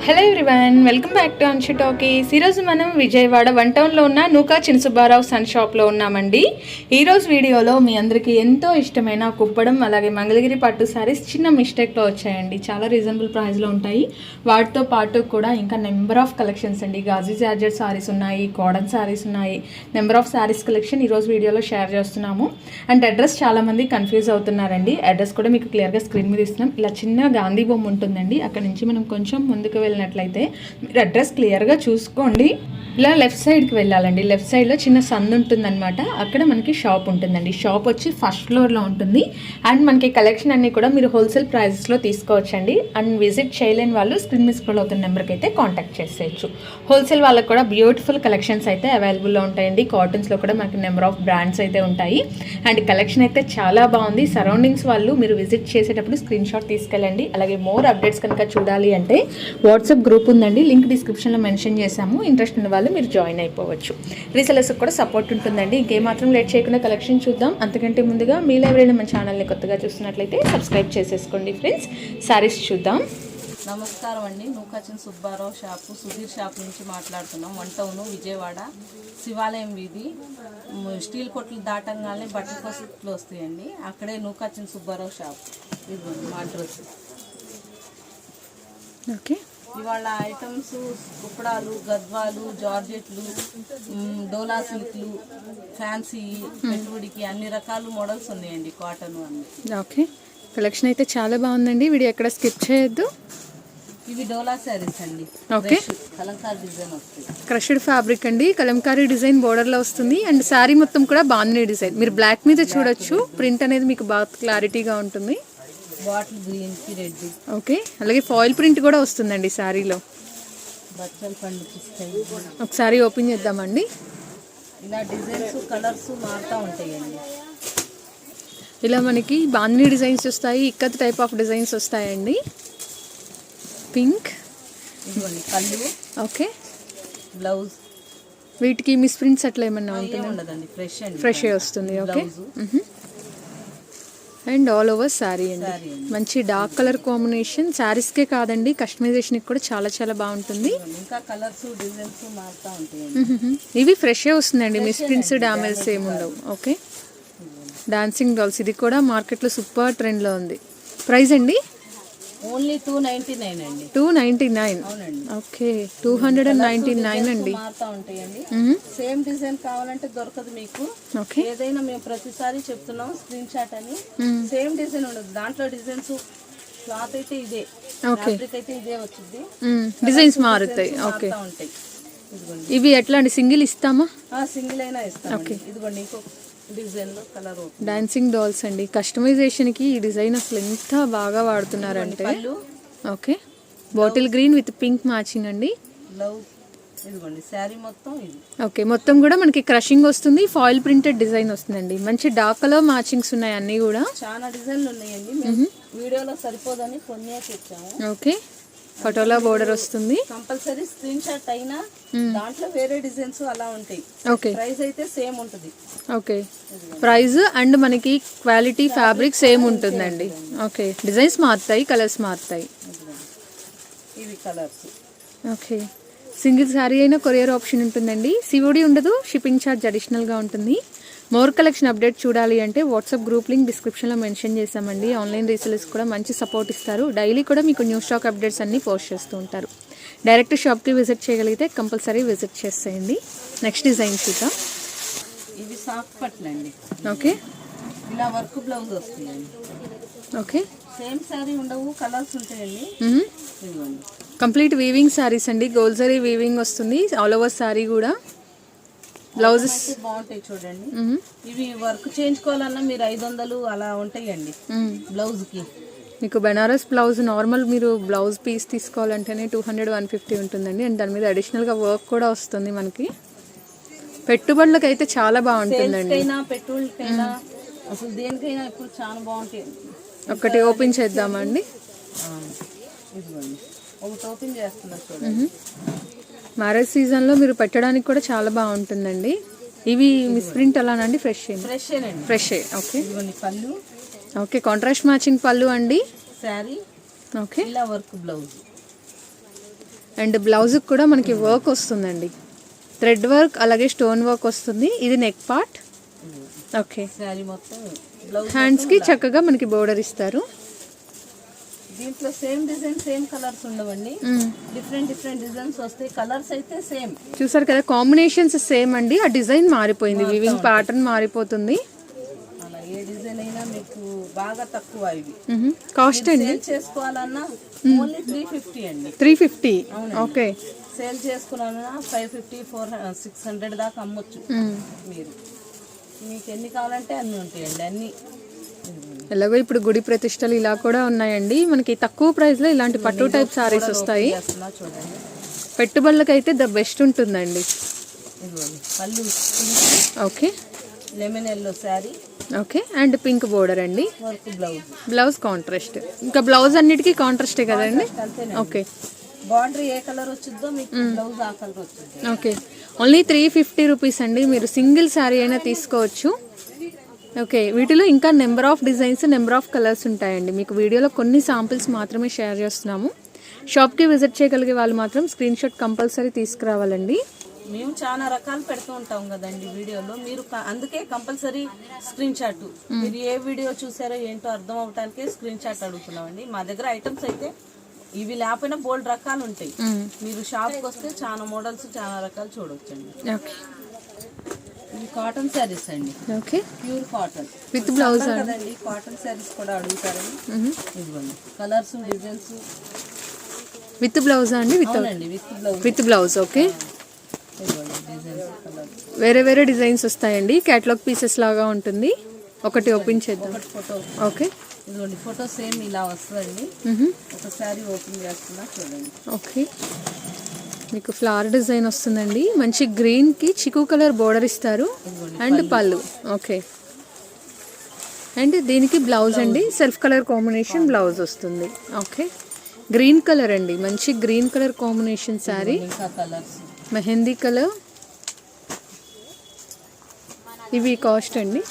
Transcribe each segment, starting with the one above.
Hello everyone, welcome back to Anshu talkies. ఈరోజు మనం Vijayawada one టౌన్లో ఉన్న నూకా చిన్న సుబ్బారావు సన్ షాప్లో ఉన్నామండి. ఈరోజు వీడియోలో మీ అందరికీ ఎంతో ఇష్టమైన కుప్పడం అలాగే మంగళగిరి పట్టు శారీస్ చిన్న మిస్టేక్లో వచ్చాయండి. చాలా రీజనబుల్ ప్రైస్లో ఉంటాయి. వాటితో పాటు కూడా ఇంకా నెంబర్ ఆఫ్ కలెక్షన్స్ అండి. గాజీ జార్జెట్ శారీస్ ఉన్నాయి, కాటన్ శారీస్ ఉన్నాయి. నెంబర్ ఆఫ్ శారీస్ కలెక్షన్ ఈరోజు వీడియోలో షేర్ చేస్తున్నాము. అండ్ అడ్రస్ చాలామంది కన్ఫ్యూజ్ అవుతున్నారండి. అడ్రస్ కూడా మీకు క్లియర్గా స్క్రీన్ మీద ఇస్తున్నాం. ఇలా చిన్న గాంధీ బొమ్మ ఉంటుందండి. అక్కడ నుంచి మనం కొంచెం ముందుకు వెళ్ళినట్లయితే మీరు అడ్రస్ క్లియర్గా చూసుకోండి. ఇలా లెఫ్ట్ సైడ్కి వెళ్ళాలండి. లెఫ్ట్ సైడ్లో చిన్న సందు ఉంటుందన్నమాట. అక్కడ మనకి షాప్ ఉంటుందండి. షాప్ వచ్చి ఫస్ట్ ఫ్లోర్లో ఉంటుంది. అండ్ మనకి కలెక్షన్ అన్నీ కూడా మీరు హోల్సేల్ ప్రైజెస్లో తీసుకోవచ్చండి. అండ్ విజిట్ చేయలేని వాళ్ళు స్క్రీన్ మీద స్క్రోల్ అవుతున్న నెంబర్కి అయితే కాంటాక్ట్ చేసేయచ్చు. హోల్సేల్ వాళ్ళకి కూడా బ్యూటిఫుల్ కలెక్షన్స్ అయితే అవైలబుల్లో ఉంటాయండి. కాటన్స్లో కూడా మనకి నెంబర్ ఆఫ్ బ్రాండ్స్ అయితే ఉంటాయి. అండ్ కలెక్షన్ అయితే చాలా బాగుంది. సరౌండింగ్స్ వాళ్ళు మీరు విజిట్ చేసేటప్పుడు స్క్రీన్ షాట్ తీసుకెళ్ళండి. అలాగే మోర్ అప్డేట్స్ కనుక చూడాలి అంటే వాట్సాప్ గ్రూప్ ఉందండి. లింక్ డిస్క్రిప్షన్లో మెన్షన్ చేశాము. ఇంట్రెస్ట్ ఉన్న వాళ్ళు మీరు జాయిన్ అయిపోవచ్చు. రీసెలర్స్కి కూడా సపోర్ట్ ఉంటుందండి. ఇంకేమాత్రం లేట్ చేయకుండా కలెక్షన్ చూద్దాం. అంతకంటే ముందుగా మీలో ఎవరైనా మన ఛానల్ని కొత్తగా చూస్తున్నట్లయితే సబ్స్క్రైబ్ చేసేసుకోండి ఫ్రెండ్స్. శారీస్ చూద్దాం. నమస్కారం అండి. నూకా చిన్న సుబ్బారావు షాపు సుధీర్ షాప్ నుంచి మాట్లాడుతున్నాం. వన్ టౌన్ విజయవాడ శివాలయం వీధి స్టీల్ కొట్లు దాటంగానే బట్టల కొట్లు వస్తాయండి. అక్కడే నూకా చిన్న సుబ్బారావు షాప్. ఇది మా అడ్రస్. ఓకే, ఇవాళ ఐటమ్స్ కుప్పడాలు, గద్వాలు, జార్జెట్లు, డోలా సిల్క్లు, ఫ్యాన్సీ పెట్టుబడికి అన్ని రకాల మోడల్స్ ఉన్నాయండి. కాటన్ అన్ని. ఓకే, కలెక్షన్ అయితే చాలా బాగుందండి. వీడియో ఎక్కడ స్కిప్ చేయొద్దు. ఇవి డోలా శారీస్ అండి. ఓకే, కలంకారీ డిజైన్ వస్తుంది. క్రష్డ్ ఫ్యాబ్రిక్ అండి. కలంకారీ డిజైన్ బోర్డర్లో వస్తుంది. అండ్ శారీ మొత్తం కూడా బాగుంది డిజైన్. మీరు బ్లాక్ మీద చూడొచ్చు. ప్రింట్ అనేది మీకు బాగా క్లారిటీగా ఉంటుంది. బాటిల్ గ్రీన్ కి రెడ్. ఓకే, అలాగే ఫాయిల్ ప్రింట్ కూడా వస్తుందండి శారీలో. బచ్చల పండు పిస్తాయి. ఒకసారి ఓపెన్ చేద్దామండి. ఇలా డిజైన్స్ కలర్స్ మారుతూ ఉంటాయండి. ఇలా మనకి బాందిని డిజైన్స్ వస్తాయి. ఇక్కత్ టైప్ ఆఫ్ డిజైన్స్ వస్తాయండి. పింక్, ఇదిగోండి పళ్ళు. Okay, blouse. వీటికి మిస్ ప్రింట్స్ అట్లా ఏమన్నా ఉంటుంది? ఉండదండి, ఫ్రెష్ అండి. ఫ్రెష్ వస్తుంది. Okay, and all over sari అండి. మంచి డార్క్ కలర్ కాంబినేషన్. శారీస్కే కాదండి, కస్టమైజేషన్కి కూడా చాలా చాలా బాగుంటుంది. ఇంకా కలర్స్ డిజైన్స్ మారుతూ ఉంటాయి. ఇవి ఫ్రెష్ వస్తుందండి. మిస్ ప్రింట్స్ డామేజ్ ఏమి ఉండవు. Okay, dancing dolls. ఇది కూడా మార్కెట్లో సూపర్ ట్రెండ్లో ఉంది. ప్రైస్ అండి ఓన్లీ 299 అండి. 299. అవునండి. ఓకే, 299 అండి. మారుతూ ఉంటాయండి. సేమ్ డిజైన్ కావాలంటే దొరకదు మీకు. ఓకే, ఏదైనా మేము ప్రతిసారి చెప్తున్నాం స్క్రీన్ షాట్ అని. సేమ్ డిజైన్ ఉండదు దాంట్లో. డిజైన్స్ క్లాత్ అయితే ఇదే, ఫ్యాబ్రిక్ అయితే ఇదే వచ్చింది. డిజైన్స్ మారుతాయి. ఓకే, ఉంటాయి. ఇదిగోండి. ఇవి ఎట్లా అండి? సింగిల్ ఇస్తామా? సింగిల్ అయినా ఇస్తాం. ఇదిగోండి ఇంకో డిజైన్ లో కలర్. డాన్సింగ్ డాల్స్ అండి. కస్టమైజేషన్ కి ఈ డిజైన్ అసలు ఎంత బాగా వాడుతున్నారంటే. Okay, bottle green with pink matching అండి. బ్లౌజ్. ఇదిగోండి శారీ మొత్తం ఇది. ఓకే, మొత్తం కూడా మనకి క్రషింగ్ వస్తుంది. ఫాయిల్ ప్రింటెడ్ డిజైన్ వస్తుందండి. మంచి డార్క్ కలర్ మ్యాచింగ్స్ ఉన్నాయి అన్ని కూడా. చాలా డిజైన్లు ఉన్నాయండి. మేము వీడియోలో సరిపోదని కొన్ని తెచ్చాము. ఓకే, పటోలా బోర్డర్ వస్తుంది. కంపల్సరీ స్క్రీన్ షాట్ అయినా దాంట్లో వేరే డిజైన్స్ అలా ఉంటాయి. ఓకే, ప్రైస్ అయితే సేమ్ ఉంటుంది. ఓకే, ప్రైస్ అండ్ మనకి క్వాలిటీ ఫ్యాబ్రిక్ సేమ్ ఉంటుందండి. ఓకే, డిజైన్స్ మారుతాయి, కలర్స్ మారుతాయి. ఇవి కలర్స్. ఓకే, సింగిల్ శారీ అయినా కొరియర్ ఆప్షన్ ఉంటుందండి. సిఓడి ఉండదు. షిప్పింగ్ ఛార్జ్ అడిషనల్గా ఉంటుంది. మోర్ కలెక్షన్ అప్డేట్ చూడాలి అంటే వాట్సాప్ గ్రూప్ లింక్ డిస్క్రిప్షన్లో మెన్షన్ చేసామండి. ఆన్లైన్ రీసెలర్స్ కూడా మంచి సపోర్ట్ ఇస్తారు. డైలీ కూడా మీకు న్యూ స్టాక్ అప్డేట్స్ అన్ని పోస్ట్ చేస్తూ ఉంటారు. డైరెక్ట్ షాప్కి విజిట్ చేయగలిగితే కంపల్సరీ విజిట్ చేసేయండి. నెక్స్ట్ డిజైన్ చూద్దాం. ఇవి సాఫ్ట్ పట్లు అండి. ఓకే, ఇలా వర్క్ బ్లౌజ్ వస్తుందండి. ఓకే, సేమ్ శారీ ఉండవు, కలర్స్ ఉంటాయండి. ఇదిగోండి కంప్లీట్ వీవింగ్ శారీస్ అండి. గోల్డ్ జరీ వీవింగ్ వస్తుంది ఆల్ ఓవర్ శారీ కూడా. బ్లౌజెస్ బాగుంటాయి చూడండి. ఇవి వర్క్ చేయించుకోవాలన్నా మీరు 500 అలా ఉంటాయండి బ్లౌజ్ కి. మీకు బెనారస్ బ్లౌజ్ నార్మల్ మీరు బ్లౌజ్ పీస్ తీసుకోవాలంటేనే 200-150 ఉంటుందండి. అండ్ దాని మీద అడిషనల్గా వర్క్ కూడా వస్తుంది మనకి. పెట్టుబడులకు అయితే చాలా బాగుంటుందండి. పెట్టుబడులకైనా అసలు దేనికైనా ఇప్పుడు చాలా బాగుంటాయి. ఒకటి ఓపెన్ చేద్దామండి. ఒకటి ఓపెన్ చేస్తున్నా చూడండి. మ్యారేజ్ సీజన్లో మీరు పెట్టడానికి కూడా చాలా బాగుంటుందండి. ఇవి మిస్ ప్రింట్ అలానండి? Fresh fresh. ఓకే, పళ్ళు. ఓకే, కాంట్రాస్ట్ మ్యాచింగ్ పళ్ళు అండి. శారీ. ఓకే, ఇలా వర్క్ బ్లౌజ్. అండ్ బ్లౌజ్కి కూడా మనకి వర్క్ వస్తుందండి, థ్రెడ్ వర్క్ అలాగే స్టోన్ వర్క్ వస్తుంది. ఇది నెక్ పార్ట్. ఓకే, శారీ మొత్తం బ్లౌజ్ హ్యాండ్స్కి చక్కగా మనకి బోర్డర్ ఇస్తారు. దీంట్లో సేమ్ డిజైన్ సేమ్ కలర్స్ ఉండవండి, డిఫరెంట్ డిఫరెంట్ డిజైన్స్ వస్తాయి. కలర్స్ అయితే సేమ్. చూసారు కదా, కాంబినేషన్స్ సేమ్ అండి, ఆ డిజైన్ మారిపోయింది, వివింగ్ ప్యాటర్న్ మారిపోతుంది. అలా ఏ డిజైన్ అయినా మీకు బాగా తక్కువ. ఇవి కాస్ట్ అండి సేల్ చేసుకోవాలన్నా ఓన్లీ 350 అండి. 350. ఓకే, సేల్ చేసుకున్నా 550, 400, 600 దాకా అమ్మొచ్చు మీరు. మీకు ఎన్ని కావాలంటే అన్ని ఉంటాయండి, అన్ని. ఎలాగో ఇప్పుడు గుడి ప్రతిష్టలు ఇలా కూడా ఉన్నాయండి, మనకి తక్కువ ప్రైస్ లో ఇలాంటి పట్టు టైప్ సారీస్ వస్తాయి. చూడండి, పెట్టుబడులకైతే ద బెస్ట్ ఉంటుందండి. పళ్ళు okay, lemon yellow sari. Okay, and pink border అండి. Work blouse. Blouse contrast. ఇంకా బ్లౌజ్ అన్నిటికీ కాంట్రాస్టే కదండి. ఓకే, బార్డర్ ఏ కలర్ వచ్చిందో మీకు బ్లౌజ్ ఆ కలర్ వచ్చింది. ఓకే, ఓన్లీ 350 రూపీస్ అండి. మీరు సింగిల్ శారీ అయినా తీసుకోవచ్చు. ఓకే, వీటిలో ఇంకా number of designs, number of colours ఉంటాయండి. మీకు వీడియోలో కొన్ని శాంపిల్స్ మాత్రమే షేర్ చేస్తున్నాము. షాప్కి విజిట్ చేయగలిగే వాళ్ళు మాత్రం స్క్రీన్ షాట్ కంపల్సరీ తీసుకురావాలండి. మేము చాలా రకాలు పెడుతూ ఉంటాం కదండి వీడియోలో, మీరు అందుకే కంపల్సరీ స్క్రీన్ షాట్. మీరు ఏ వీడియో చూసారో ఏంటో అర్థం అవటానికే స్క్రీన్ షాట్ అడుగుతున్నామండి. మా దగ్గర ఐటమ్స్ అయితే ఇవి లేకపోయినా బోల్డ్ రకాలు ఉంటాయి. మీరు షాప్కి వస్తే చాలా మోడల్స్, చాలా రకాలు చూడొచ్చండి. ఓకే, ఇవి కాటన్ శారీస్ అండి. Okay, pure cotton with blouse కదండి. కాటన్ శారీస్ కూడా అడుగుతారండి. ఇదిగోండి కలర్స్, డిజైన్స్. విత్ బ్లౌజ్ అండి? With blouse. With blouse. Okay, వేరే వేరే డిజైన్స్ వస్తాయండి, కేటలాగ్ పీసెస్ లాగా ఉంటుంది. ఒకటి ఓపెన్ చేద్దాం. ఫోటో. ఓకే, ఇదిగోండి ఫోటో సేమ్ ఇలా వస్తుందండి. ఒక శారీ ఓపెన్ చేస్తున్నా చూడండి. ఓకే, మీకు ఫ్లవర్ డిజైన్ వస్తుందండి, మంచి గ్రీన్ కి చిక్కు కలర్ బోర్డర్ ఇస్తారు అండ్ పళ్ళు. ఓకే, అండ్ దీనికి బ్లౌజ్ అండి, సెల్ఫ్ కలర్ కాంబినేషన్ బ్లౌజ్ వస్తుంది. ఓకే, గ్రీన్ కలర్ అండి, మంచి green colour combination sari. Mehndi colour. ఇవి కాస్ట్ అండి,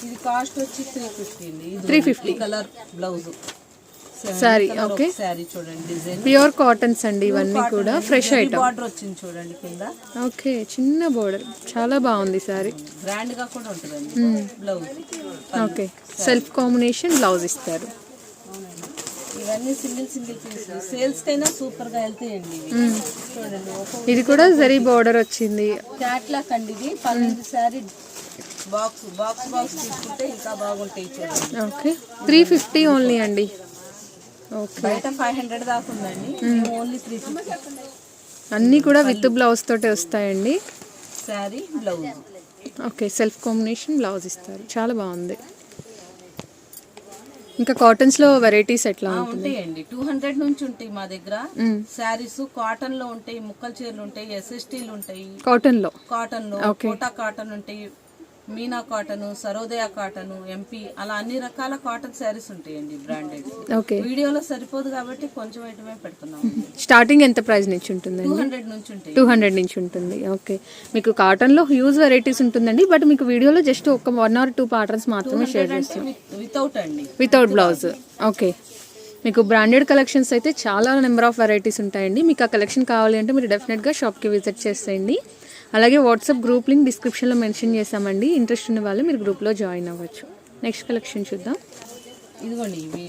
ఇది కాస్ట్ వచ్చి 350 అండి. 350 colour blouse sorry. Okay, sorry చూడండి, డిజైన్ ప్యూర్ కాటన్స్ అండి ఇవన్నీ కూడా, ఫ్రెష్ ఐటమ్. బార్డర్ వచ్చింది చూడండి కింద. ఓకే, చిన్న బోర్డర్, చాలా బాగుంది సారీ, గ్రాండ్ గా కూడా ఉంటుందండి. Blouse. Okay, self combination blouse ఇస్తారు. ఇవన్నీ సింగిల్ సింగిల్ పీస్, సేల్స్ కైనా సూపర్ గా వెళ్తాయండి. చూడండి, ఇది కూడా జరీ బోర్డర్ వచ్చింది. క్యాట్లాక్ అండి ఇది. 12 శారీ బాక్స్ బాక్స్ బాక్స్ తీసుకుంటే ఇంకా బాగుంటాయి చూడండి. ఓకే, 350 ఓన్లీ అండి. ఓకే, బయట 500 దాకా ఉందండి, ఓన్లీ 350. అన్నీ కూడా విత్ బ్లౌజ్ తోటి వస్తాయండి. Sari blouse. Okay, self combination blouse ఇస్తారు, చాలా బాగుంది. ఇంకా కాటన్స్ లో వెరైటీస్ ఎట్లా ఉంటాయండి? 200 నుంచి ఉంటాయి మా దగ్గర శారీస్. కాటన్ లో ఉంటాయి, ముక్కల చీరలు ఉంటాయి, ఎస్ఎస్టీలు ఉంటాయి. కాటన్ లో కోటా కాటన్ ఉంటాయి, మీనా కాటన్, సరోదయ కాటన్, ఎంపీ, అలా అన్ని రకాల కాటన్ శారీస్ ఉంటాయండి బ్రాండెడ్. వీడియోలో సరిపోదు కాబట్టి కొంచెం ఐటమే పెడుతున్నాం. స్టార్టింగ్ ఎంత ప్రైస్ నుంచి ఉంటుంది? 200 నుంచి ఉంటాయి. 200 నుంచి ఉంటుంది. ఓకే, మీకు కాటన్ లో హ్యూజ్ వెరైటీస్ ఉంటుందండి, బట్ మీకు వీడియోలో జస్ట్ ఒక 1 or 2 ప్యాటర్న్స్ మాత్రమే షేర్ చేస్తాం. వితౌట్ అండి, వితౌట్ బ్లౌజ్. ఓకే, మీకు బ్రాండెడ్ కలెక్షన్స్ అయితే చాలా నెంబర్ ఆఫ్ వెరైటీస్ ఉంటాయండి. మీకు ఆ కలెక్షన్ కావాలి అంటే మీరు డెఫినెట్గా షాప్కి విజిట్ చేసేయండి. అలాగే వాట్సాప్ గ్రూప్ లింక్ డిస్క్రిప్షన్లో మెన్షన్ చేసామండి, ఇంట్రెస్ట్ ఉన్న వాళ్ళు మీరు గ్రూప్లో జాయిన్ అవ్వచ్చు. నెక్స్ట్ కలెక్షన్ చూద్దాం. ఇదిగోండి ఇవి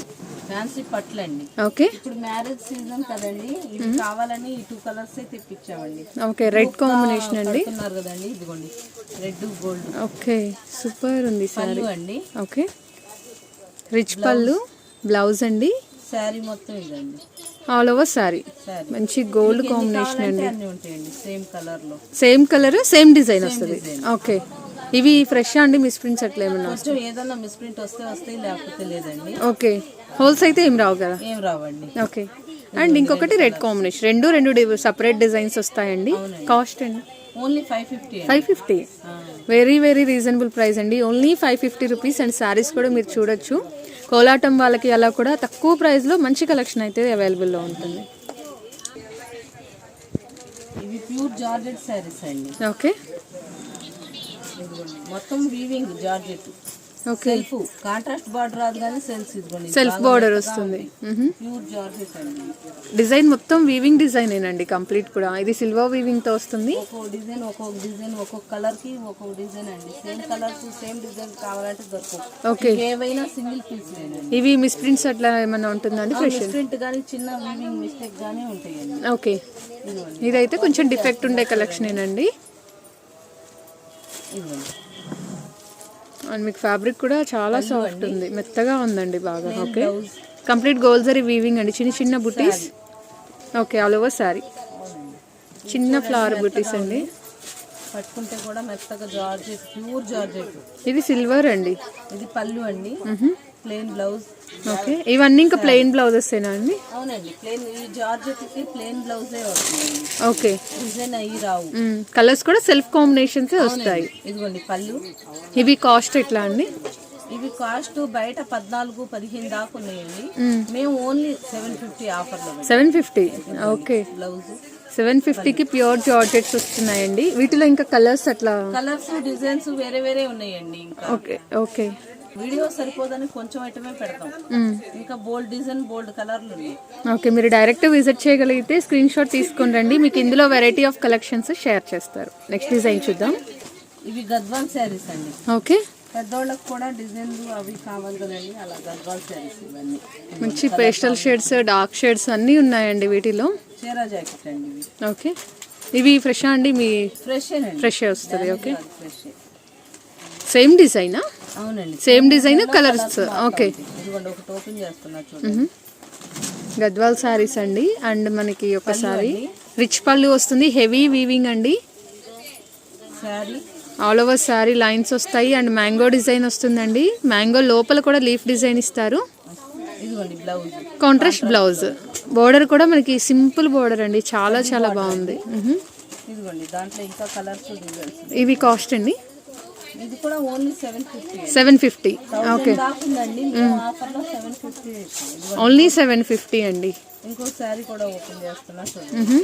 ఫ్యాన్సీ పట్లు అండి. ఓకే, ఇప్పుడు మ్యారేజ్ సీజన్ కదండి, ఇది కావాలని 2 కలర్స్ తెప్పించామండి. ఓకే, రెడ్ కాంబినేషన్ అండి. కదండి, ఇదిగోండి రెడ్ గోల్డ్. ఓకే, సూపర్ ఉంది సారీ అండి. ఓకే, రిచ్ పళ్ళు, బ్లౌజ్ అండి. శారీ మొత్తం ఇదండి, ఆల్ ఓవర్ శారీ మంచి గోల్డ్ కాంబినేషన్ అండి. సేమ్ కలర్ లో, సేమ్ కలర్ సేమ్ డిజైన్ వస్తుంది. ఓకే, ఇవి ఫ్రెష్ అండి, మిస్ ప్రింట్స్ అట్లా ఏమన్నా? ఏదన్నా మిస్ ప్రింట్ వస్తే లేకపోతే లేదండి. ఓకే, హోల్స్ అయితే ఏం రావు కదా? ఏం రావండి. ఓకే, అండ్ ఇంకొకటి రెడ్ కాంబినేషన్, రెండు సపరేట్ డిజైన్స్ వస్తాయండి. కాస్ట్ అండి only 550. 550, very very reasonable price అండి, ఓన్లీ 550 రూపీస్. అండ్ శారీస్ కూడా మీరు చూడొచ్చు, కోలాటం వాళ్ళకి అలా కూడా తక్కువ ప్రైస్లో మంచి కలెక్షన్ అయితే అవైలబుల్లో ఉంటుంది. ఇవి ప్యూర్ జార్జెట్ శారీస్ అండి. ఓకే, మొత్తం weaving georgette. Okay, self contrast border రాదు కానీ సెల్ఫ్ ఇదిగోండి సెల్ఫ్ బార్డర్ వస్తుంది. ప్యూర్ జార్జెట్ అండి. డిజైన్ మొత్తం వీవింగ్ డిజైన్ ఏనండి కంప్లీట్ కూడా. ఇది సిల్వర్ వీవింగ్ తో వస్తుంది. ఒక్కొక్క డిజైన్ ఒక్కొక్క కలర్ కి ఒక్కొక్క డిజైన్ అండి. సేమ్ కలర్స్ సేమ్ డిజైన్ కావాలంటే దొరకవు. ఓకే, ఏవైనా సింగిల్ పీస్ లేనండి. ఇవి మిస్ ప్రింట్స్ అట్లా ఏమైనా ఉంటుందండి? ఫ్రెష్ ప్రింట్ కానీ చిన్న వీవింగ్ మిస్టేక్ గానీ ఉంటాయండి. ఓకే, ఇదైతే కొంచెం డిఫెక్ట్ ఉండే కలెక్షన్ ఏనండి. ఇదిగోండి అండ్ మీకు ఫ్యాబ్రిక్ కూడా చాలా సాఫ్ట్ ఉంది, మెత్తగా ఉందండి బాగా. Okay, complete gold zari weaving అండి, చిన్న చిన్న బుటీస్. ఓకే, ఆల్ ఓవర్ సారీ చిన్న ఫ్లవర్ బుటీస్ అండి. పట్టుకుంటే కూడా మెత్తగా జార్జెట్, ప్యూర్ జార్జెట్. ఇది సిల్వర్ అండి. ఇది పళ్ళు అండి, ప్లెయిన్ బ్లౌజ్. ఓకే, ఇవన్నీ ఇంకా ప్లెయిన్ బ్లౌజెస్ ఏనా అండి? అవునండి, ప్లెయిన్. ఈ జార్జెట్ కి ప్లెయిన్ బ్లౌజే వస్తుంది. ఓకే, డిజైన్ అయ్యి రావు. కలర్స్ కూడా సెల్ఫ్ కాంబినేషన్స్ వస్తాయి. ఇదిగోండి పళ్ళు. ఇవి కాస్ట్ ఎట్లా అండి? ఇవి కాస్ట్ బయట 14-15 దాకా ఉన్నాయండి. మేము ఓన్లీ 750 ఆఫర్లో. 750. ఓకే, బ్లౌజ్ 750కి ప్యూర్ జార్జెట్స్ వస్తున్నాయండి. వీటిలో ఇంకా కలర్స్ అట్లా కలర్స్ డిజైన్స్ వేరే వేరే ఉన్నాయండి. ఇంకా ఓకే, ఓకే, వీడియో సరిపోదని కొంచెం ఐటమే పెడతాం. ఇంకా బోల్డ్ డిజైన్, బోల్డ్ కలర్లు ఉన్నాయి. ఓకే, మీరు డైరెక్ట్ విజిట్ చేయగలిగితే స్క్రీన్ షాట్ తీసుకొని రండి, మీకు ఇందులో వెరైటీ ఆఫ్ కలెక్షన్స్ షేర్ చేస్తారు. నెక్స్ట్ డిజైన్ చూద్దాం. ఇవి గద్వాల్ శారీస్ అండి. ఓకే, పెద్దోళ్ళకి కూడా డిజైన్లు అవి కావాలి కదండి, అలా గద్వాల్ శారీస్. ఇవన్నీ మంచి పేస్టల్ షేడ్స్, డార్క్ షేడ్స్ అన్నీ ఉన్నాయండి వీటిలో. చీరా జాకెట్ అండి ఇవి. ఓకే, ఇవి ఫ్రెష్ అండి? మీ ఫ్రెష్ ఫ్రెష్ వస్తుంది. Okay, fresh. సేమ్ డిజైనా? అవునండి, సేమ్ డిజైన్, కలర్స్. ఓకే, ఇదిగోండి ఒకటి ఓపెన్ చేస్తున్నా చూడండి. గద్వాల్ శారీస్ అండి. అండ్ మనకి ఒకసారి రిచ్ పళ్ళు వస్తుంది, హెవీ వీవింగ్ అండి. Sari all over sari lines వస్తాయి అండ్ మ్యాంగో డిజైన్ వస్తుందండి. మ్యాంగో లోపల కూడా లీఫ్ డిజైన్ ఇస్తారు. ఇదిగోండి బ్లౌజ్, కాంట్రాస్ట్ బ్లౌజ్. బోర్డర్ కూడా మనకి సింపుల్ బోర్డర్ అండి, చాలా చాలా బాగుంది. ఇదిగోండి దాంట్లో ఇంకా కలర్స్ డిజైన్స్. ఇవి కాస్ట్ అండి? ఇది కూడా ఓన్లీ 750. 750. ఓకే, దాకుందండి ఆఫర్లో 750. ఓన్లీ 750 అండి. ఇంకో శారీ కూడా ఓపెన్ చేస్తున్నా చూడండి.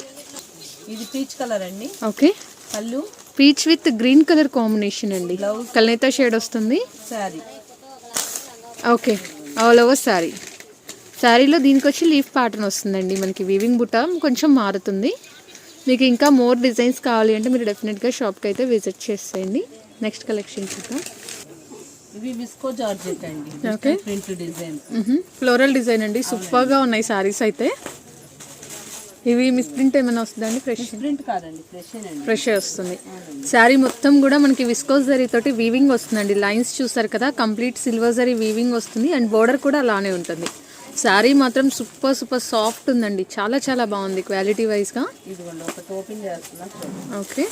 ఇది పీచ్ కలర్ అండి. ఓకే, పళ్ళు peach with green colour combination అండి. కల్నేత షేడ్ వస్తుంది. Sari okay, all over sari. శారీలో దీనికి వచ్చి లీఫ్ ప్యాటర్న్ వస్తుందండి. మనకి వీవింగ్ బుట్ట కొంచెం మారుతుంది. మీకు ఇంకా మోర్ డిజైన్స్ కావాలి అంటే మీరు డెఫినెట్గా షాప్కి అయితే విజిట్ చేసేయండి. నెక్స్ట్ కలెక్షన్ చూద్దాం. ఇవి విస్కో జార్జెట్ అండి. Okay, print design, floral design అండి. సూపర్గా ఉన్నాయి శారీస్ అయితే. ఇవి మిస్ ప్రింట్ ఏమైనా వస్తుందండి? ఫ్రెష్ ప్రింట్ కాదండి, ఫ్రెష్ వస్తుంది. శారీ మొత్తం కూడా మనకి విస్కోస్ జరీ తోటి వీవింగ్ వస్తుందండి. లైన్స్ చూసారు కదా, కంప్లీట్ సిల్వర్ జరీ వీవింగ్ వస్తుంది అండ్ బోర్డర్ కూడా అలానే ఉంటుంది. శారీ మాత్రం సూపర్ సూపర్ సాఫ్ట్ ఉందండి, చాలా చాలా బాగుంది క్వాలిటీ వైజ్గా. ఓకే,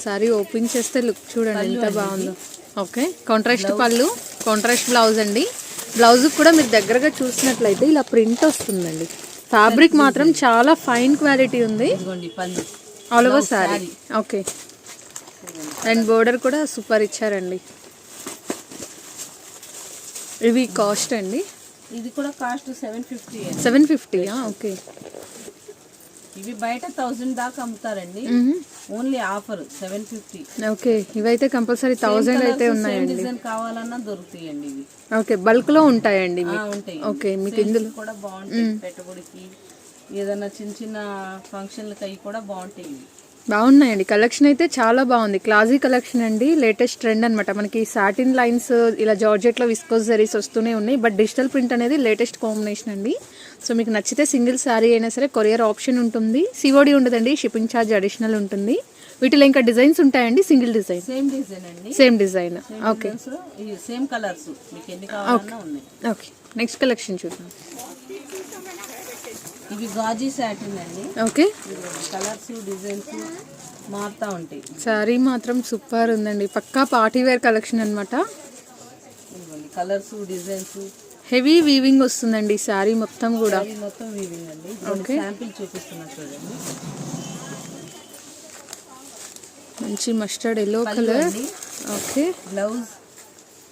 శారీ ఓపెన్ చేస్తే లుక్ చూడండి ఎంత బాగుందో. ఓకే, కాంట్రాస్ట్ పళ్ళు, కాంట్రాస్ట్ బ్లౌజ్ అండి. బ్లౌజ్ కూడా మీరు దగ్గరగా చూసినట్లయితే ఇలా ప్రింట్ వస్తుందండి. ఫ్యాబ్రిక్ మాత్రం చాలా ఫైన్ క్వాలిటీ ఉంది. All over sari. Okay, and border కూడా సూపర్ ఇచ్చారండి. ఇవి కాస్ట్ అండి? ఇది కూడా కాస్ట్ 750. 750. ఓకే, ఇవి బయట 1000 దాకా అమ్ముతారండి, ఓన్లీ ఆఫర్ 750. ఓకే, ఇవైతే కంపల్సరీ 1000 అయితే ఉన్నాయండి. డిజైన్ కావాలన్నా దొరుకుతాయండి ఇవి. ఓకే, బల్క్ లో ఉంటాయండి. ఉంటాయి. ఓకే, మీకు ఇందులో కూడా బాగుంటాయి. పెట్టుబడికి ఏదైనా చిన్న చిన్న ఫంక్షన్లకి అవి కూడా బాగుంటాయి. బాగున్నాయండి. కలెక్షన్ అయితే చాలా బాగుంది. క్లాసీ కలెక్షన్ అండి, లేటెస్ట్ ట్రెండ్ అనమాట. మనకి సాటిన్ లైన్స్ ఇలా జార్జెట్లో విస్కోస్ జరీస్ వస్తూనే ఉన్నాయి. బట్ డిజిటల్ ప్రింట్ అనేది లేటెస్ట్ కాంబినేషన్ అండి. సో మీకు నచ్చితే సింగిల్ శారీ అయినా సరే కొరియర్ ఆప్షన్ ఉంటుంది. సిఓడి ఉండదండి, షిప్పింగ్ ఛార్జ్ అడిషనల్ ఉంటుంది. వీటిలో ఇంకా డిజైన్స్ ఉంటాయండి? సింగిల్ డిజైన్, సేమ్ డిజైన్ అండి, same design. Okay, same colours మీకు ఎన్ని కావాలన్నా ఉన్నాయి. ఓకే, నెక్స్ట్ కలెక్షన్ చూద్దాం. ఇవి గాజీ సాటిన్ అండి. ఓకే, కలర్స్ డిజైన్స్ మారుతూ ఉంటాయి. శారీ మాత్రం సూపర్ ఉందండి, పక్కా పార్టీ వేర్ కలెక్షన్ అనమాట. కలర్స్ డిజైన్స్ హెవీ వీవింగ్ వస్తుందండి శారీ మొత్తం కూడా. మొత్తం వీవింగ్ అండి. శాంపిల్ చూపిస్తున్నా చూడండి. మంచి mustard yellow colour. Okay, blouse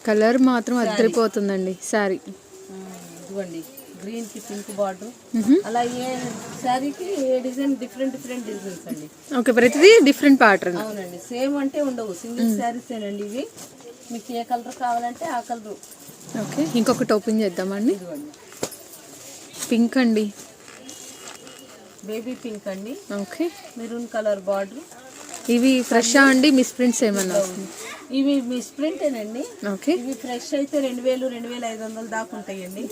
colour మాత్రం అదిరిపోతుందండి శారీ. ఇదిగోండి గ్రీన్ కి పింక్ బార్డర్. అలా ఏ శారీకి ఏ డిజైన్ డిఫరెంట్ డిజైన్స్ అండి. ఓకే, ప్రతిదీ డిఫరెంట్ ప్యాటర్న్. అవునండి, సేమ్ అంటే ఉండవు, సింగిల్ శారీస్ ఏనండి ఇవి. మీకు ఏ కలర్ కావాలంటే ఆ కలర్. ఓకే, ఇంకొకటి ఓపెన్ చేద్దామండి. ఇదిగోండి పింక్ అండి, బేబీ పింక్ అండి. Okay, maroon colour border. ఇవి ఫ్రెషా అండి? మిస్ ప్రింట్స్ ఏమన్నా? ఇవి మిస్ ప్రింటేనండి. ఓకే, ఇవి ఫ్రెష్ అయితే 2000 2500 దాకా ఉంటాయండి.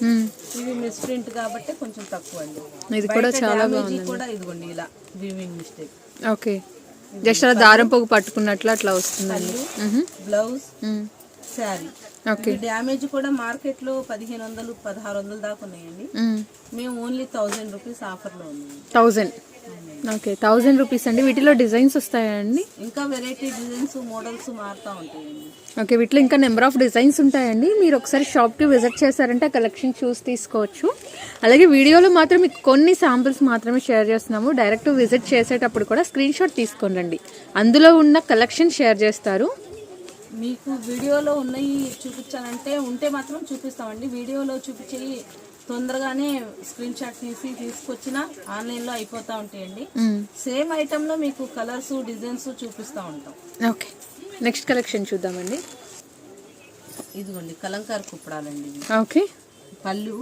ఇవి మిస్ ప్రింట్ కాబట్టి కొంచెం తక్కువ అండి. ఇది కూడా చాలా బాగుంది కూడా. ఇదిగోండి ఇలా వీవింగ్ మిస్టేక్. ఓకే, జస్ట్ అలా దారం పోగు పట్టుకున్నట్లు అట్లా వస్తుందండి. బ్లౌజ్, శారీ. ఓకే, డ్యామేజ్ కూడా మార్కెట్ లో 1500 1600 దాకా ఉన్నాయండి. మేము ఓన్లీ 1000 రూపీస్ ఆఫర్ లో ఉన్నాం. 1000. ఓకే, 1000 రూపీస్ అండి. వీటిలో డిజైన్స్ వస్తాయా అండి? ఇంకా వెరైటీ డిజైన్స్ మోడల్స్ మారుతూ ఉంటాయండి. ఓకే, వీటిలో ఇంకా నెంబర్ ఆఫ్ డిజైన్స్ ఉంటాయండి. మీరు ఒకసారి షాప్కి విజిట్ చేశారంటే ఆ కలెక్షన్ చూసి తీసుకోవచ్చు. అలాగే వీడియోలో మాత్రం మీకు కొన్ని శాంపిల్స్ మాత్రమే షేర్ చేస్తున్నాము. డైరెక్ట్ విజిట్ చేసేటప్పుడు కూడా స్క్రీన్ షాట్ తీసుకొని రండి, అందులో ఉన్న కలెక్షన్ షేర్ చేస్తారు. మీకు వీడియోలో ఉన్నవి చూపించాలంటే ఉంటే మాత్రం చూపిస్తామండి. వీడియోలో చూపించేవి తొందరగానే స్క్రీన్ షాట్ తీసుకొచ్చినా ఆన్లైన్లో అయిపోతూ ఉంటాయండి. సేమ్ ఐటెంలో మీకు కలర్స్ డిజైన్స్ చూపిస్తూ ఉంటాం. ఓకే, నెక్స్ట్ కలెక్షన్ చూద్దామండి. ఇదిగోండి కలంకారీ కుప్పడాలండి. ఓకే, పళ్ళు,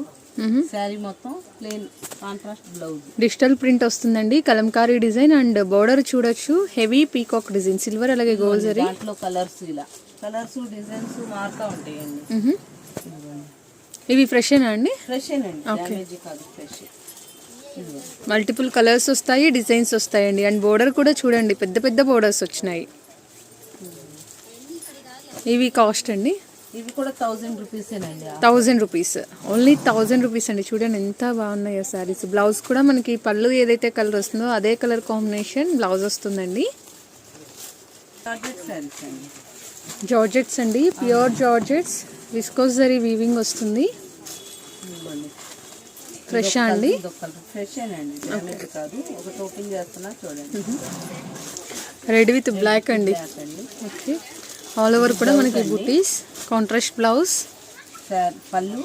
శారీ మొత్తం plain contrast blouse. Digital print వస్తుందండి, కలంకారీ డిజైన్ అండ్ బోర్డర్ చూడొచ్చు, హెవీ పీకాక్ డిజైన్, సిల్వర్ అలాగే గోల్డ్ జరీ. దాంట్లో కలర్స్ ఇలా కలర్స్ డిజైన్స్ మారుతూ ఉంటాయండి. ఇవి ఫ్రెషేనా అండి? ఫ్రెషేనండి, డ్యామేజ్ కాదు, ఫ్రెష్. మల్టిపుల్ కలర్స్ వస్తాయి, డిజైన్స్ వస్తాయండి. అండ్ బోర్డర్ కూడా చూడండి, పెద్ద పెద్ద బోర్డర్స్ వచ్చినాయి. ఇవి కాస్ట్ అండి? ఇవి కూడా 1000 రూపీసేనండి. 1000 రూపీస్, ఓన్లీ 1000 రూపీస్ అండి. చూడండి ఎంత బాగున్నాయో శారీస్. బ్లౌజ్ కూడా మనకి పళ్ళు ఏదైతే కలర్ వస్తుందో అదే కలర్ కాంబినేషన్ బ్లౌజ్ వస్తుందండి. జార్జెట్స్ అండి, pure georgettes, viscose zari weaving వస్తుంది. ఫ్రెష్ అండి? ఫ్రెషేనండి, డ్యామేజ్ కాదు. ఒకటి ఓపెన్ చేస్తున్నా చూడండి. రెడ్ విత్ బ్లాక్ అండి. ఓకే, ఆల్ ఓవర్ కూడా మనకి బూటీస్, కాంట్రాస్ట్ బ్లౌజ్, పళ్ళు,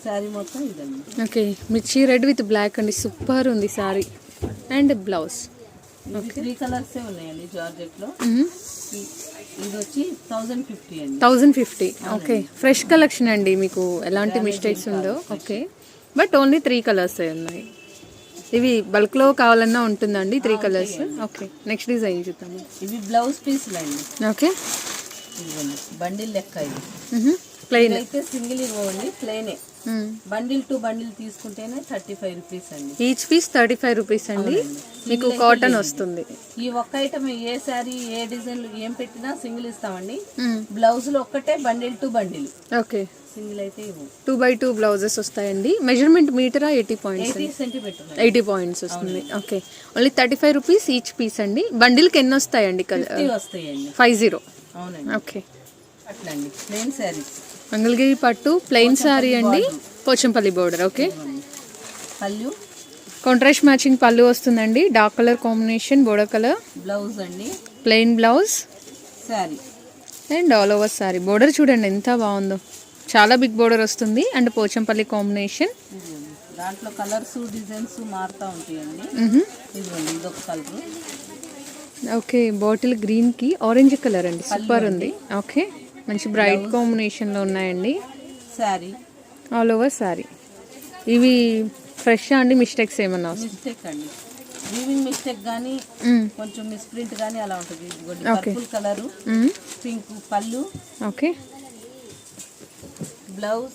శారీ మొత్తం ఇదండి. ఓకే, మిర్చి రెడ్ విత్ బ్లాక్ అండి, సూపర్ ఉంది శారీ. అండ్ బ్లౌజ్ 3 కలర్స్ ఉన్నాయండి జార్జెట్ లో. ఇది వచ్చి 1050 అండి. 1050. ఓకే, ఫ్రెష్ కలెక్షన్ అండి, మీకు ఎలాంటి mistakes undo. Okay, but only 3 colours ఉన్నాయి. ఇవి బల్క్ లో కావాలన్నా ఉంటుందండి 3 కలర్స్. ఓకే, నెక్స్ట్ డిజైన్ చూద్దాము. ఇవి బ్లౌజ్ పీస్లు అండి. ఓకే, బండిల్ లెక్క. ఇది ప్లెయిన్ అయితే సింగిల్ ఇవ్వండి, ప్లెయినే. బండిల్ టు బండిల్ తీసుకుంటేనే 35 రూపీస్ అండి. ఈచ్ పీస్ 35 రూపీస్ అండి. మీకు కాటన్ వస్తుంది. ఈ ఒక్క ఐటమ్ ఏ శారీ ఏ డిజైన్ ఏం పెట్టినా సింగిల్ ఇస్తామండి. బ్లౌజ్ లో ఒక్కటే bundle to bundle. Okay, single అయితే 2x2 బ్లౌజెస్ వస్తాయండి. మెజర్మెంట్ మీటరా? 80 పాయింట్స్, 80 సెంటీమీటర్, 80 పాయింట్స్ వస్తుంది. Okay, only 35 rupees each piece అండి. బండిల్కి ఎన్ని వస్తాయండి? 50 వస్తాయండి. 50. అవునండి. ఓకే, అట్లా అండి. ప్లెయిన్ శారీస్, మంగళగిరి పట్టు ప్లెయిన్ శారీ అండి, పోచంపల్లి బోర్డర్. ఓకే, పళ్ళు కాంట్రాస్ట్ మ్యాచింగ్ పళ్ళు వస్తుందండి, dark colour combination border colour. Blouse అండి, plain blouse, sari and all over sari. Border చూడండి ఎంత బాగుందో, చాలా బిగ్ బోర్డర్ వస్తుంది. And Pochampally combination. దాంట్లో కలర్స్ డిజైన్స్ మారుతూ ఉంటాయండి. ఇదిగోండి ఇదొక కలర్. ఓకే, బాటిల్ గ్రీన్ కి ఆరెంజ్ కలర్ అండి, సూపర్ ఉంది. ఓకే, మంచి బ్రైట్ కాంబినేషన్ లో ఉన్నాయండి. Sari all over sari. ఇవి ఫ్రెష్ అండి? మిస్టేక్స్ ఏమన్నా? మిస్టేక్ అండి, వీవింగ్ మిస్టేక్ కానీ కొంచెం మిస్ప్రింట్ కానీ అలా ఉంటుంది. పర్పుల్ కలర్, పింక్ పళ్ళు. ఓకే, బ్లౌజ్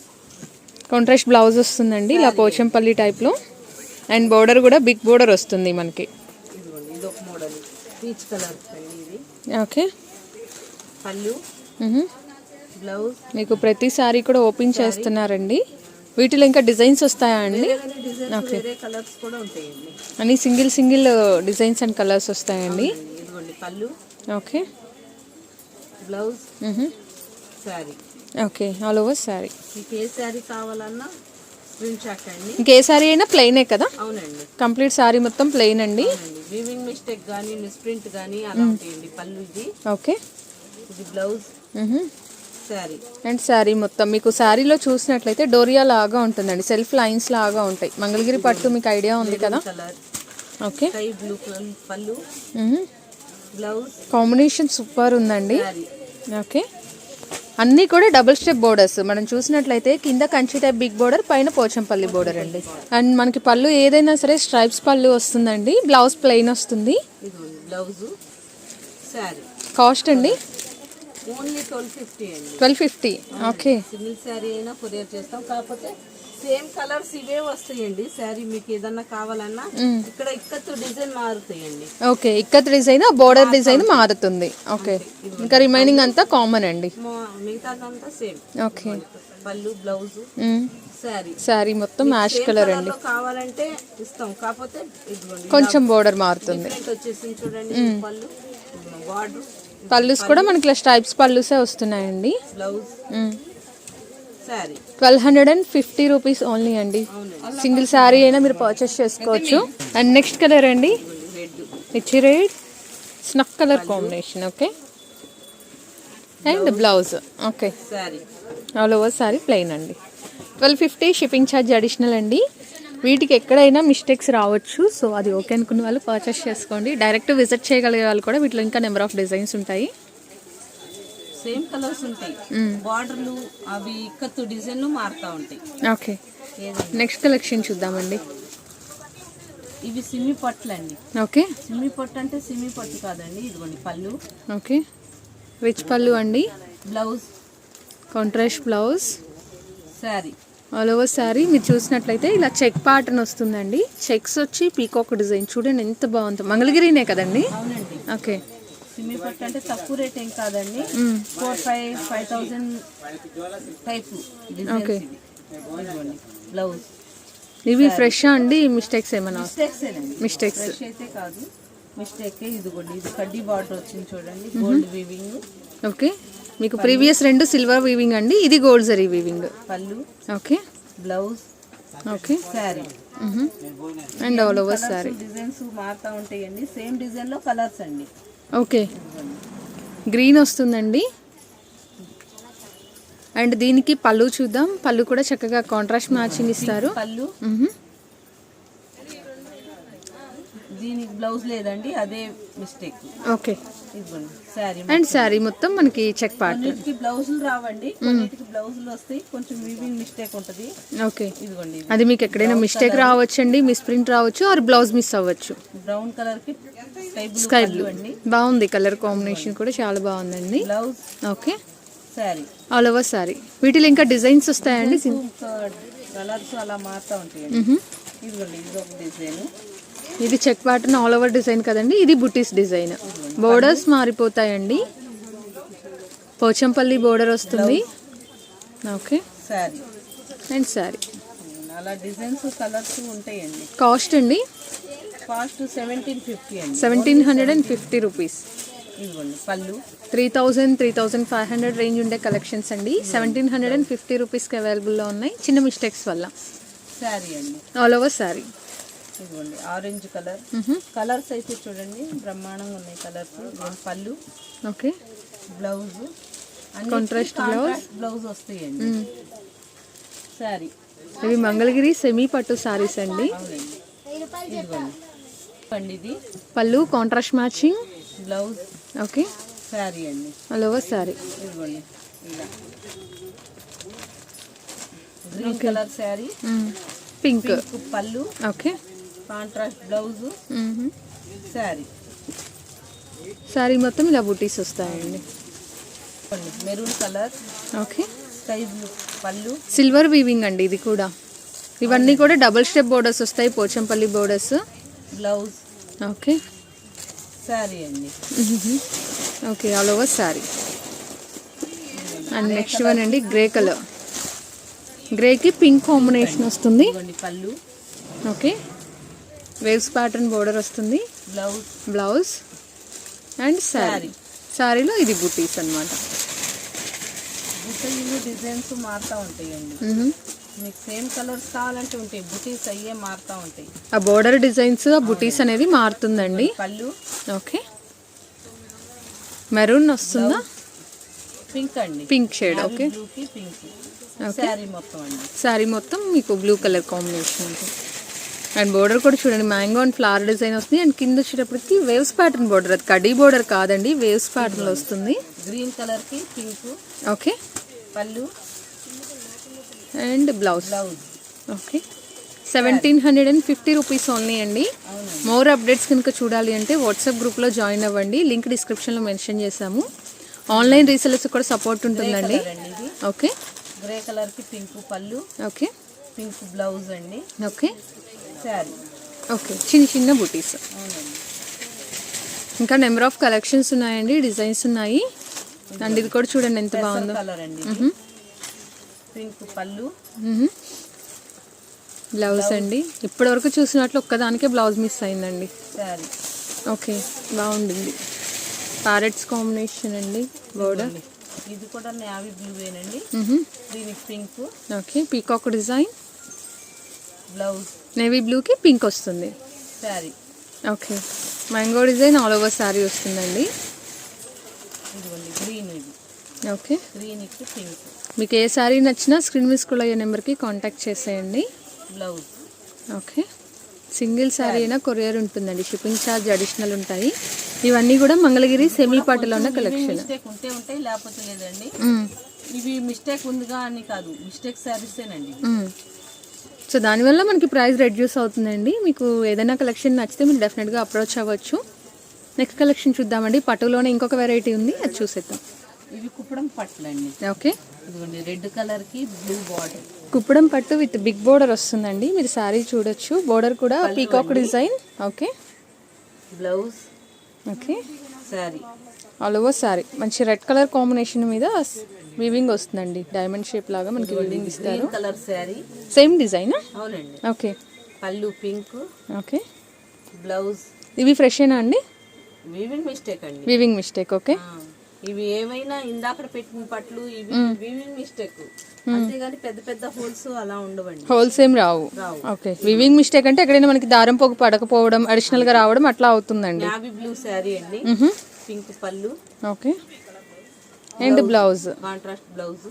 కాంట్రాస్ట్ బ్లౌజ్ వస్తుందండి ఇలా పోచంపల్లి టైప్ లో. అండ్ బోర్డర్ కూడా బిగ్ బోర్డర్ వస్తుంది మనకి. ఇది ఒక మోడల్ పీచ్ కలర్ ఇది. ఓకే, పళ్ళు, బ్లౌజ్. మీకు ప్రతి సారీ కూడా ఓపెన్ చేస్తున్నారండి. వీటిలో ఇంకా డిజైన్స్ వస్తాయా అండి? ఓకే, కలర్స్ కూడా ఉంటాయండి. అన్ని సింగిల్ డిజైన్స్ అండ్ కలర్స్ వస్తాయండి. ఇదిగోండి పళ్ళు. Okay, blouse, sari. Okay, all over sari. మీకు ఏ శారీ కావాలన్నా స్క్రీన్ షాట్ అండి. ఇంకే శారీ అయినా ప్లెయినే కదా? అవునండి, కంప్లీట్ శారీ మొత్తం ప్లెయిన్ అండి. వీవింగ్ మిస్టేక్ కానీ మిస్ప్రింట్ కానీ అలా ఉంటాయండి. పళ్ళు ఇది. ఓకే, ఇది బ్లౌజ్, శారీ. అండ్ శారీ మొత్తం మీకు శారీలో చూసినట్లయితే డోరియా లాగా ఉంటుందండి, సెల్ఫ్ లైన్స్ లాగా ఉంటాయి. మంగళగిరి పట్టు మీకు ఐడియా ఉంది కదా? ఓకే, స్కై బ్లూ పళ్ళు, బ్లౌజ్. కాంబినేషన్ సూపర్ ఉందండి. ఓకే, అన్నీ కూడా డబుల్ స్టెప్ బోర్డర్స్. మనం చూసినట్లయితే కింద కంచి టైప్ బిగ్ బోర్డర్, పైన పోచంపల్లి బోర్డర్ అండి. అండ్ మనకి పళ్ళు ఏదైనా సరే స్ట్రైప్స్ పళ్ళు వస్తుందండి. బ్లౌజ్ ప్లెయిన్ వస్తుంది. బ్లౌజ్ శారీ కాస్ట్ అండి ఓన్లీ 1250 అండి. 1250. ఓకే. సింగిల్ శారీ అయినా కొరియర్ చేస్తాం. కాకపోతే సేమ్ కలర్స్ ఇవే వస్తాయండి. శారీ మీకు ఏదన్నా కావాలన్నా ఇక్కడ ఇక్కత్తు డిజైన్ మారుతాయండి. Okay, ikat design border design మారుతుంది. ఓకే, ఇంకా రిమైనింగ్ అంతా కామన్ అండి. మిగతాదంతా సేమ్. ఓకే. పళ్ళు బ్లౌజ్ శారీ. శారీ మొత్తం యాష్ కలర్ అండి. కావాలంటే ఇస్తాం. కాకపోతే కొంచెం బోర్డర్ మారుతుంది. వచ్చేసింది చూడండి. పళ్ళు బార్డర్ పళ్ళుస్ కూడా మనకి ఇలా స్ట్రైప్స్ పళ్ళుసే వస్తున్నాయండి. బ్లౌజ్ శారీ 1250 రూపీస్ ఓన్లీ అండి. సింగిల్ శారీ అయినా మీరు పర్చేస్ చేసుకోవచ్చు. అండ్ నెక్స్ట్ కలర్ అండి మిర్చి red snuff colour combination. Okay. And blouse. Okay. Sari all over sari plain అండి. 1250. షిప్పింగ్ ఛార్జ్ అడిషనల్ అండి. వీటికి ఎక్కడైనా మిస్టేక్స్ రావచ్చు. సో అది ఓకే అనుకున్న వాళ్ళు పర్చేస్ చేసుకోండి. డైరెక్ట్ విజిట్ చేయగలిగే వాళ్ళు కూడా వీటిలో ఇంకా నెంబర్ ఆఫ్ డిజైన్స్ ఉంటాయి. సేమ్ కలర్స్ ఉంటాయి. బార్డర్లు అవి ఇక్కత్తు డిజైన్లు మారుతూ ఉంటాయి. ఓకే. నెక్స్ట్ కలెక్షన్ చూద్దామండి. ఇవి సిమ్మి పట్లు అండి. ఓకే. సిమ్మి పట్టు అంటే సిమ్మి పట్టు కాదండి. ఇదిగోండి పళ్ళు. ఓకే. రిచ్ పళ్ళు అండి. Blouse contrast blouse. Sari all over sari మీరు చూసినట్లయితే ఇలా చెక్ ప్యాటర్న్ వస్తుందండి. చెక్స్ వచ్చి పీకాక్ డిజైన్ చూడండి ఎంత బాగుంది. మంగళగిరినే కదండి. అవునండి. ఓకే. సిమ్మి పట్టు అంటే తక్కువ రేట్ ఏం కాదండి. 4,000-5,000 టైప్ ఓకే. బ్లౌజ్. ఇవి ఫ్రెష్ అండి. మిస్టేక్స్ ఏమైనా? మిస్టేక్స్ అయితే కాదు, మిస్టేక్. ఇదిగోండి ఇది కడ్డీ బార్డర్ వచ్చింది చూడండి. Gold weaving. ఓకే. మీకు ప్రీవియస్ రెండు సిల్వర్ వీవింగ్ అండి. ఇది గోల్డ్ జరీ వీవింగ్. పళ్ళు. Okay. Blouse. Okay. Sari and all over sari. Designs మారుతూ ఉంటాయండి. సేమ్ డిజైన్ లో కలర్స్ అండి. ఓకే. గ్రీన్ వస్తుందండి. అండ్ దీనికి పళ్ళు చూద్దాం. పళ్ళు కూడా చక్కగా కాంట్రాస్ట్ మ్యాచింగ్ ఇస్తారు. పళ్ళు. దీనికి బ్లౌజ్ లేదండి, అదే మిస్టేక్. ఓకే. ఇదిగోండి శారీ. అండ్ శారీ మొత్తం మనకి చెక్ ప్యాటర్న్. కొన్నిటికి బ్లౌజులు రావండి, కొన్నిటికి బ్లౌజులు వస్తాయి. కొంచెం వీవింగ్ మిస్టేక్ ఉంటుంది. ఓకే. ఇదిగోండి అది మీకు ఎక్కడైనా మిస్టేక్ రావచ్చండి. మిస్ ప్రింట్ రావచ్చు ఆర్ బ్లౌజ్ మిస్ అవ్వచ్చు. బ్రౌన్ కలర్ కి స్కై బ్లూ అండి. బాగుంది. కలర్ కాంబినేషన్ కూడా చాలా బాగుందండి. Blouse. Okay. Sari all over sari. వీటిలో ఇంకా డిజైన్స్ వస్తాయండి. కలర్స్ అలా మారుతూ ఉంటాయండి. ఇదిగోండి ఇది ఒక డిజైన్. ఇది check pattern all over design కదండి. ఇది బుటీస్ డిజైన్. బోర్డర్స్ మారిపోతాయండి. పోచంపల్లి బోర్డర్ వస్తుంది. ఓకే. శారీ అండ్ శారీ. అలా డిజైన్స్ కలర్స్ ఉంటాయండి. కాస్ట్ అండి కాస్ట్ 1750 అండి. 1750 రూపీస్. ఇదిగోండి పళ్ళు. 3000, 3500 రేంజ్ ఉండే కలెక్షన్స్ అండి. 1750 రూపీస్కి అవైలబుల్లో ఉన్నాయి. చిన్న మిస్టేక్స్ వల్ల. శారీ అండి. All over sari. ఇదిగోండి ఆరెంజ్ కలర్. కలర్స్ అయితే చూడండి బ్రహ్మాండంగా ఉన్నాయి కలర్స్. పళ్ళు. ఓకే. బ్లౌజ్ కాంట్రాస్ట్ బ్లౌజ్ వస్తాయండి. శారీ. ఇవి మంగళగిరి సెమీ పట్టు సారీస్ అండి. ఇదిగోండి ఇది పళ్ళు contrast matching. Blouse. Okay. Sari అండి. All over sari. ఇదిగోండి ఇలా గ్రీన్ కలర్ శారీ. పింక్ పళ్ళు. Okay. Contrast blouse. Sari. Sari మొత్తం ఇలా బుటీస్ వస్తాయండి. Maroon colour. Okay. Sky blue పళ్ళు. సిల్వర్ వీవింగ్ అండి ఇది కూడా. ఇవన్నీ కూడా డబుల్ స్టెప్ బోర్డర్స్ వస్తాయి. Pochampally borders. Blouse. Okay. Sari అండి. Okay. All over sari. And next one అండి గ్రే కలర్. గ్రేకి పింక్ కాంబినేషన్ వస్తుంది. పళ్ళు. ఓకే. వేవ్స్ ప్యాటర్న్ బోర్డర్ వస్తుంది. బ్లౌజ్. Blouse and sari. శారీలో ఇది బుటీస్ అన్నమాట. బుటీలు డిజైన్స్ మారుతూ ఉంటాయండి. మీకు సేమ్ కలర్స్ కావాలంటే ఉంటాయి. బుటీస్ అయ్యే మారుతూ ఉంటాయి. ఆ బోర్డర్ డిజైన్స్ ఆ బుటీస్ అనేది మారుతుందండి. పళ్ళు. ఓకే. మెరూన్ వస్తుందా? పింక్ అండి. Pink shade. ఓకే. బ్లూకి పింక్. శారీ మొత్తం అండి. శారీ మొత్తం మీకు బ్లూ కలర్ కాంబినేషన్ ఉంటుంది. అండ్ బోర్డర్ కూడా చూడండి, మ్యాంగో అండ్ ఫ్లవర్ డిజైన్ వస్తుంది. అండ్ కింద వచ్చేటప్పటికి వేవ్స్ ప్యాటర్న్ బోర్డర్, అది కడీ బోర్డర్ కాదండి, వేవ్స్ ప్యాటర్న్ లో వస్తుంది. గ్రీన్ కలర్ కి పింక్. ఓకే, పళ్ళు and blouse. Okay, 1750 rupees only అండి. మోర్ అప్డేట్స్ కనుక చూడాలి అంటే వాట్సాప్ గ్రూప్లో జాయిన్ అవ్వండి, లింక్ డిస్క్రిప్షన్లో మెన్షన్ చేసాము. ఆన్లైన్ రీసెలర్స్ కూడా సపోర్ట్ ఉంటుందండి. ఓకే, గ్రే కలర్ కి పింక్ పళ్ళు. ఓకే, పింక్ బ్లౌజ్ అండి. ఓకే, శారీ. ఓకే, చిన్న చిన్న బుటీస్. ఇంకా నెంబర్ ఆఫ్ కలెక్షన్స్ ఉన్నాయండి, డిజైన్స్ ఉన్నాయి. అండ్ ఇది కూడా చూడండి ఎంత బాగుందో. కలర్ అండి, పింక్ పళ్ళు, బ్లౌజ్ అండి. ఇప్పటి వరకు చూసినట్లు ఒక్కదానికే బ్లౌజ్ మిస్ అయిందండి. శారీ. ఓకే, బాగుంటుంది. ప్యారెట్స్ కాంబినేషన్ అండి బోర్డర్. ఇది కూడా నేవీ బ్లూ వేనండి, దీనికి pink. Okay, peacock design. Blouse navy బ్లూకి పింక్ వస్తుంది. Sari. Okay, mango design all over sari వస్తుందండి. ఇదిగోండి గ్రీన్. ఇది ఓకే, గ్రీన్ కి పింక్. మీకు ఏ శారీ నచ్చినా స్క్రీన్ మీద స్క్రోల్ అయ్యే నెంబర్కి కాంటాక్ట్ చేసేయండి. బ్లౌజ్. ఓకే, సింగిల్ శారీ అయినా కొరియర్ ఉంటుందండి, షిప్పింగ్ ఛార్జ్ అడిషనల్ ఉంటాయి. ఇవన్నీ కూడా మంగళగిరి సెమీ పాటలో ఉన్న కలెక్షన్. మిస్టేక్ ఉంటే ఉంటాయి, లేకపోతే లేదండి. ఇవి మిస్టేక్ ఉందిగా అని కాదు, మిస్టేక్ శారీసేనండి. సో దానివల్ల మనకి ప్రైస్ రెడ్యూస్ అవుతుందండి. మీకు ఏదైనా కలెక్షన్ నచ్చితే మీరు డెఫినెట్గా అప్రోచ్ అవ్వచ్చు. నెక్స్ట్ కలెక్షన్ చూద్దామండి. పట్టులోనే ఇంకొక వెరైటీ ఉంది, అది చూసేద్దాం. ఇవి కుప్పడం పట్లు అండి. ఓకే, ఇదిగోండి రెడ్ కలర్ కి బ్లూ బార్డర్. కుప్పడం పట్టు విత్ బిగ్ బోర్డర్ వస్తుందండి. మీరు శారీ చూడొచ్చు, బోర్డర్ కూడా peacock design. Okay, blouse. Okay, sari. All over sari మంచి రెడ్ కలర్ కాంబినేషన్ మీద వీవింగ్ వస్తుందండి, డైమండ్ షేప్ లాగా మనకి వీవింగ్ ఇస్తారు. Colour sari, same design. అవునండి. ఓకే, పళ్ళు పింక్. Okay, blouse. ఇవి ఫ్రెషేనా అండి? వీవింగ్ మిస్టేక్ అండి, వీవింగ్ మిస్టేక్. ఓకే, ఇవి ఏమైనా ఇందాక పెట్టిన పట్లు ఇవి వీవింగ్ మిస్టేక్, అంతేగాని పెద్ద పెద్ద హోల్స్ అలా ఉండవండి, హోల్స్ ఏం రావు. ఓకే, వీవింగ్ మిస్టేక్ అంటే ఎక్కడైనా మనకి దారం పోగు పడకపోవడం, అడిషనల్ గా రావడం అట్లా అవుతుందండి. నావీ బ్లూ శారీ అండి, పింక్ పళ్ళు. Okay, and blouse contrast blouse.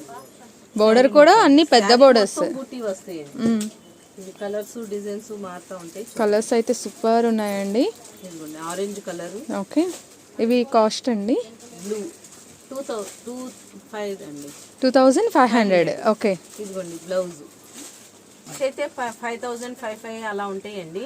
Border కూడా అన్ని పెద్ద బోర్డర్స్. బూటీ వస్తాయండి. ఇవి కలర్స్ డిజైన్స్ మారుతూ ఉంటాయి. కలర్స్ అయితే సూపర్ ఉన్నాయండి. Orange colour. ఓకే, ఇవి కాస్ట్ అండి బ్లూ 2500 అండి, 2500. ఓకే, ఇదిగోండి బ్లౌజ్ అయితే 5000 అలా ఉంటాయండి.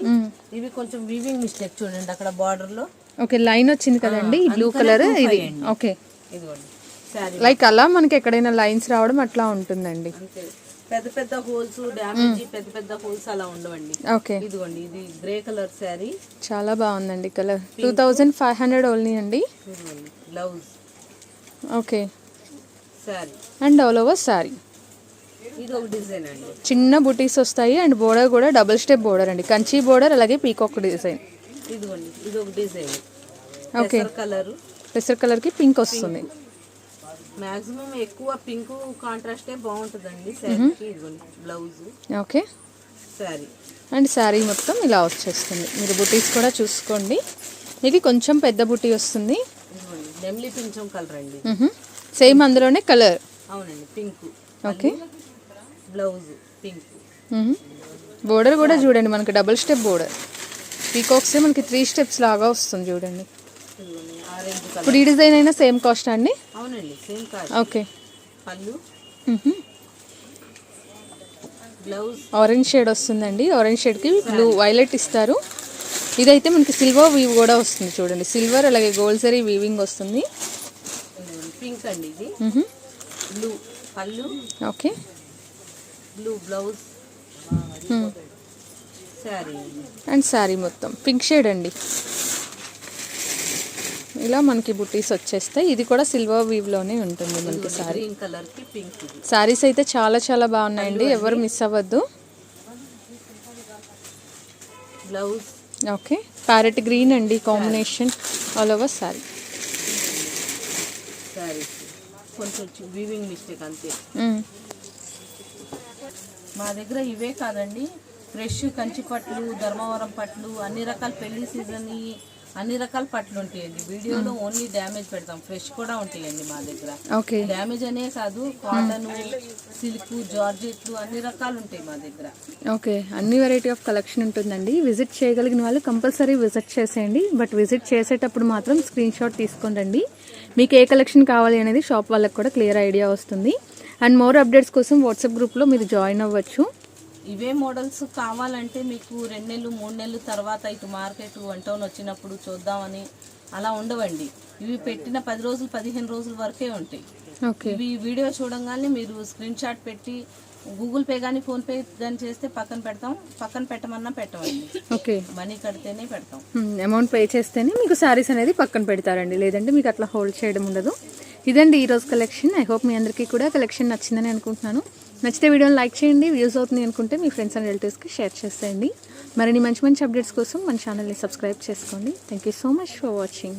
ఇవి కొంచెం వీవింగ్ మిస్టేక్ చూడండి అక్కడ బార్డర్ లో. ఓకే, లైన్ వచ్చింది కదండి బ్లూ కలర్ ఇది. ఓకే, ఇదిగోండి శారీ. లైక్ అలా మనకి ఎక్కడైనా లైన్స్ రావడం అట్లా ఉంటుందండి. అంతే, పెద్ద పెద్ద హోల్స్ డ్యామేజ్ పెద్ద పెద్ద హోల్స్ అలా ఉండవండి. ఓకే, ఇదిగోండి ఇది గ్రే కలర్ శారీ, చాలా బాగుందండి కలర్. 2500 ఓన్లీ అండి. ఇదిగోండి blouse. Okay, sari and all over sari. ఇది ఒక డిజైన్ అండి, చిన్న బుటీస్ వస్తాయి. అండ్ బోర్డర్ కూడా డబుల్ స్టెప్ బోర్డర్ అండి, కంచి బోర్డర్ అలాగే పీకాక్ డిజైన్. ఇదిగోండి ఇది ఒక డిజైన్. ఓకే, కలర్ పెసర్ కలర్ కి పింక్ వస్తుంది. మాక్సిమం ఎక్కువ పింక్ కాంట్రాస్టే బాగుంటుందండి శారీకి. ఇదిగోండి blouse. Okay, sari. And sari మొత్తం ఇలా వచ్చేస్తుంది. మీరు బుటీస్ కూడా చూసుకోండి. ఇది కొంచెం పెద్ద బుటీ వస్తుంది. ఇదిగోండి నెమ్లీ పింఛం కలర్ అండి, సేమ్ అందులోనే కలర్. అవునండి pink. Okay, blouse pink. Border కూడా చూడండి మనకి డబుల్ స్టెప్ బోర్డర్. పీకాక్స్ మనకి 3 స్టెప్స్ లాగా వస్తుంది చూడండి. Orange colour. ఇప్పుడు ఈ డిజైన్ అయినా సేమ్ కాస్ట్ అండి? అవునండి సేమ్ కాస్ట్. ఓకే, పళ్ళు. బ్లౌజ్ ఆరెంజ్ షేడ్ వస్తుందండి. ఆరెంజ్ షేడ్కి బ్లూ వైలెట్ ఇస్తారు. ఇదైతే మనకి సిల్వర్ వీవ్ కూడా వస్తుంది చూడండి, సిల్వర్ అలాగే గోల్డ్ జరీ వీవింగ్ వస్తుంది. పింక్ అండి ఇది. బ్లూ పళ్ళు. Okay, blue blouse. Sari and sari మొత్తం పింక్ షేడ్ అండి. ఇలా మనకి బుటీస్ వచ్చేస్తాయి. ఇది కూడా సిల్వర్ వీవ్లోనే ఉంటుంది మనకి శారీ. గ్రీన్ కలర్ కి పింక్. శారీస్ అయితే చాలా చాలా బాగున్నాయండి, ఎవరు మిస్ అవ్వద్దు. బ్లౌజ్. ఓకే, ప్యారెట్ గ్రీన్ అండి combination all over sari. Sari కొంచెం వీవింగ్ మిస్టేక్ అంతే. మా దగ్గర ఇవే కాదండి, ఫ్రెష్ కంచి పట్లు, ధర్మవరం పట్లు, అన్ని రకాల పెళ్లి సీజన్ అన్ని రకాల పట్లు ఉంటాయండి. వీడియోలో ఓన్లీ డ్యామేజ్ పెడతాం, ఫ్రెష్ కూడా ఉంటాయండి మా దగ్గర. ఓకే, డ్యామేజ్ అనే కాదు, కాటన్, సిల్క్, జార్జెట్లు అన్ని రకాలు ఉంటాయి మా దగ్గర. ఓకే, అన్ని వెరైటీ ఆఫ్ కలెక్షన్ ఉంటుందండి. విజిట్ చేయగలిగిన వాళ్ళు కంపల్సరీ విజిట్ చేసేయండి. బట్ విజిట్ చేసేటప్పుడు మాత్రం స్క్రీన్ షాట్ తీసుకొని రండి. మీకు ఏ కలెక్షన్ కావాలి అనేది షాప్ వాళ్ళకి కూడా క్లియర్ ఐడియా వస్తుంది. అండ్ మోర్ అప్డేట్స్ కోసం వాట్సాప్ గ్రూప్లో మీరు జాయిన్ అవ్వచ్చు. ఇవే మోడల్స్ కావాలంటే మీకు 2 నెలలు 3 నెలలు తర్వాత ఇటు మార్కెట్ వన్ టౌన్ వచ్చినప్పుడు చూద్దామని అలా ఉండవండి. ఇవి పెట్టిన 10 రోజులు 15 రోజుల వరకే ఉంటాయి. ఓకే, ఇవి వీడియో చూడంగానే మీరు స్క్రీన్ షాట్ పెట్టి గూగుల్ పే కానీ ఫోన్పే కానీ చేస్తే పక్కన పెడతాం, పక్కన పెట్టమన్నా పెట్టమండి. ఓకే, మనీ కడితేనే పెడతాం. అమౌంట్ పే చేస్తేనే మీకు శారీస్ అనేది పక్కన పెడతారండి, లేదంటే మీకు అట్లా హోల్డ్ చేయడం ఉండదు. ఇదండి ఈరోజు కలెక్షన్. ఐ హోప్ మీ అందరికీ కూడా కలెక్షన్ నచ్చిందని అనుకుంటున్నాను. నచ్చితే వీడియోని లైక్ చేయండి, వ్యూస్ అవుతుంది అనుకుంటే మీ ఫ్రెండ్స్ అండ్ రిలేటివ్స్కి షేర్ చేసేయండి. మరిన్ని మంచి మంచి అప్డేట్స్ కోసం మన ఛానల్ని సబ్స్క్రైబ్ చేసుకోండి. Thank you so much for watching.